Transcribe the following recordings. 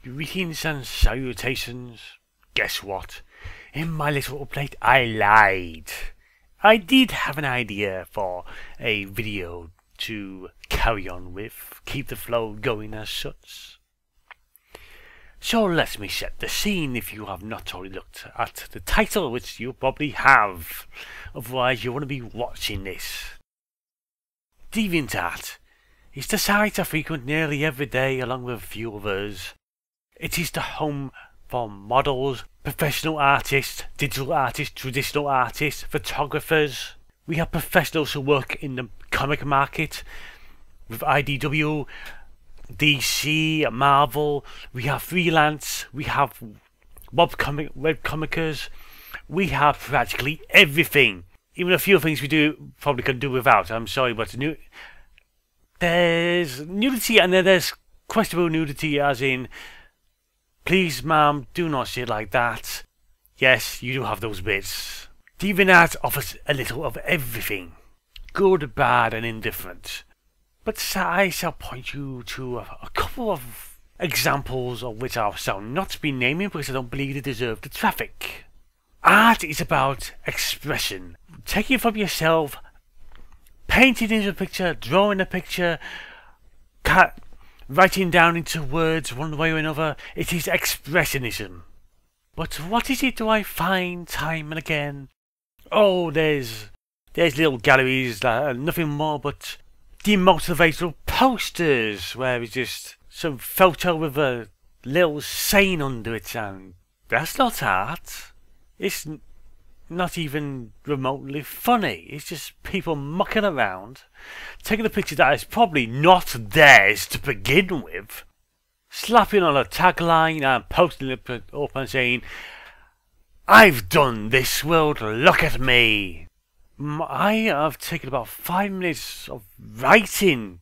Greetings and salutations. Guess what? In my little update, I lied. I did have an idea for a video to carry on with, keep the flow going as such. So let me set the scene if you have not already looked at the title, which you probably have. Otherwise you want to be watching this. Deviantart is the site I frequent nearly every day along with a few others. It is the home for models, professional artists, digital artists, traditional artists, photographers. We have professionals who work in the comic market with IDW, DC, Marvel. We have freelance, we have webcomicers. We have practically everything. Even a few things we do probably could do without. I'm sorry, but there's nudity and then there's questionable nudity, as in, please ma'am, do not say it like that. Yes, you do have those bits. Deviantart offers a little of everything. Good, bad and indifferent. But I shall point you to a couple of examples of which I shall not be naming because I don't believe they deserve the traffic. Art is about expression. Taking it from yourself, painting into a picture, drawing a picture, writing down into words one way or another. It is expressionism. But what is it do I find time and again? Oh, there's little galleries that are nothing more but demotivational posters where it's just some photo with a little saying under it, and that's not art. It's not even remotely funny. It's just people mucking around, taking a picture that is probably not theirs to begin with, slapping on a tagline and posting it up and saying, "I've done this world, look at me." I have taken about 5 minutes of writing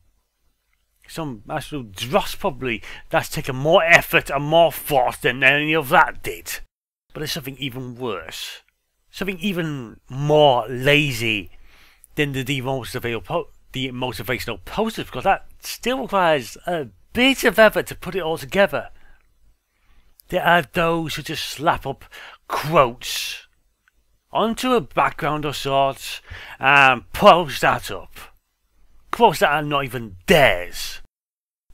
some actual dross probably that's taken more effort and more thought than any of that did. But there's something even worse. Something even more lazy than the motivational posters, because that still requires a bit of effort to put it all together. There are those who just slap up quotes onto a background of sorts and post that up. Quotes that are not even theirs.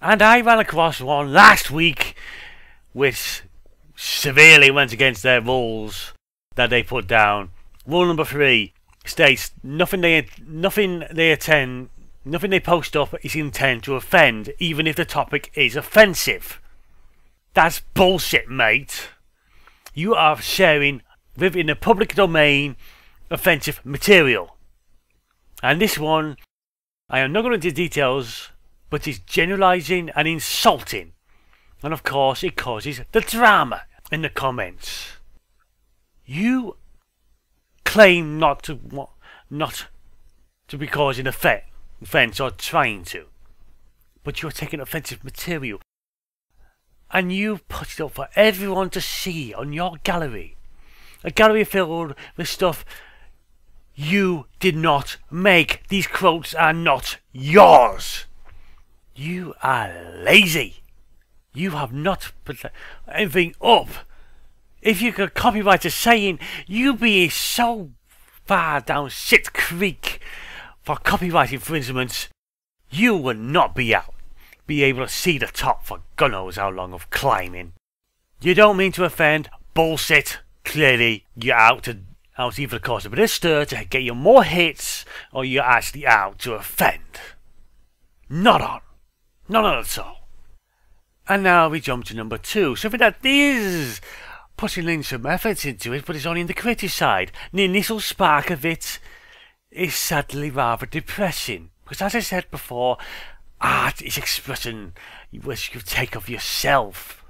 And I ran across one last week which severely went against their rules that they put down. Rule number 3 states nothing they post up is intended to offend, even if the topic is offensive. That's bullshit, mate. You are sharing within the public domain offensive material. And this one, I am not going into details, but it's generalizing and insulting. And of course it causes the drama in the comments. You claim not to be causing offence or trying to, but you're taking offensive material and you put it up for everyone to see on your gallery. A gallery filled with stuff you did not make. These quotes are not yours. You are lazy. You have not put anything up. If you could copyright a saying, you'd be so far down shit creek for copyright infringements, you would not be able to see the top for God knows how long of climbing. You don't mean to offend. Bullshit. Clearly, you're out either to cause a bit of stir to get you more hits, or you're actually out to offend. Not on at all. And now we jump to number 2. Something that is putting in some efforts into it, but it's only in the creative side. The initial spark of it is sadly rather depressing. Because as I said before, art is expression which you take of yourself,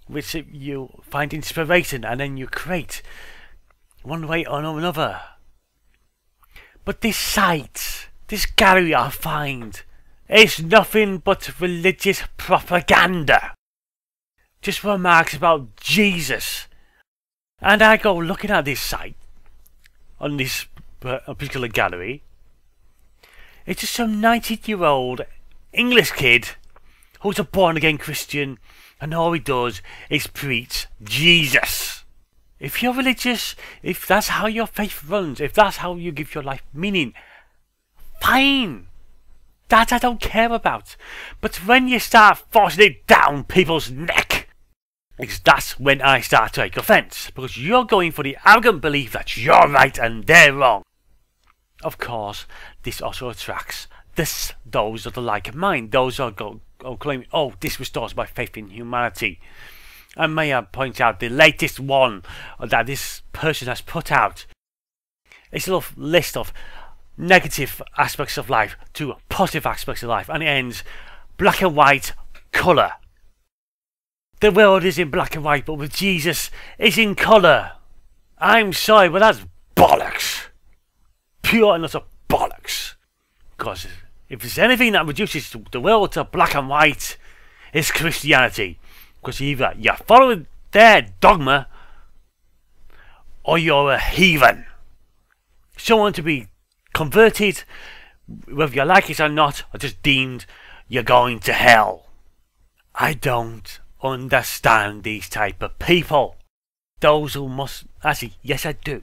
which you find inspiration and then you create one way or another. But this site, this gallery I find, it's nothing but religious propaganda. Just remarks about Jesus. And I go looking at this site, on this particular gallery. It's just some 19-year-old English kid who's a born-again Christian And all he does is preach Jesus. If you're religious, if that's how your faith runs, if that's how you give your life meaning, fine. That I don't care about. But when you start forcing it down people's neck, that's when I start to take offence. Because you're going for the arrogant belief that you're right and they're wrong. Of course, this also attracts those of the like mind. Those are claiming, oh, this restores my faith in humanity. And may I point out the latest one that this person has put out. It's a little list of negative aspects of life to positive aspects of life, and it ends black and white colour. The world is in black and white, but with Jesus it's in colour. I'm sorry, but that's bollocks. Pure and utter bollocks. Because if there's anything that reduces the world to black and white, it's Christianity. Because either you're following their dogma or you're a heathen. Someone to be converted, whether you like it or not, or just deemed you're going to hell. I don't understand these type of people. Those who must... Actually, yes I do.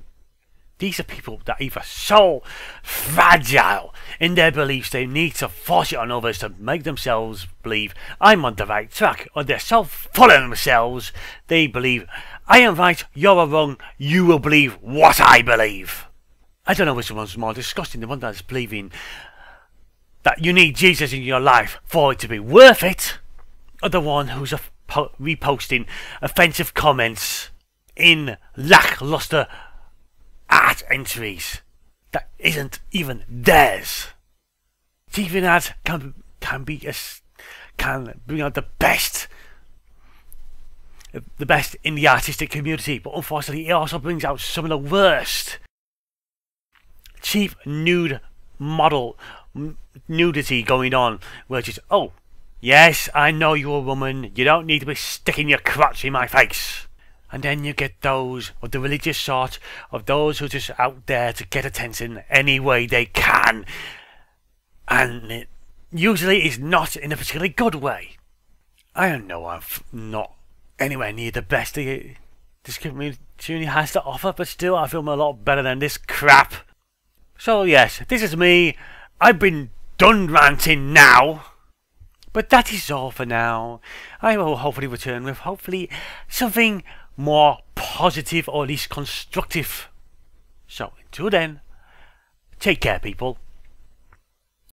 These are people that are either so fragile in their beliefs they need to force it on others to make themselves believe I'm on the right track, or they're so full of themselves they believe I am right, you're wrong, you will believe what I believe. I don't know which one's more disgusting, the one that's believing that you need Jesus in your life for it to be worth it, or the one who's reposting offensive comments in lackluster art entries that isn't even theirs. Deviantart can bring out the best in the artistic community, but unfortunately it also brings out some of the worst. Cheap nude model nudity going on, where it's just, oh yes, I know you're a woman, you don't need to be sticking your crotch in my face. And then you get those of the religious sort, of those who are just out there to get attention any way they can. And it usually is not in a particularly good way. I know I'm not anywhere near the best this community has to offer, but still I feel I'm a lot better than this crap. So yes, this is me. I've been done ranting now. But that is all for now. I will hopefully return with something more positive, or at least constructive. So until then, take care people.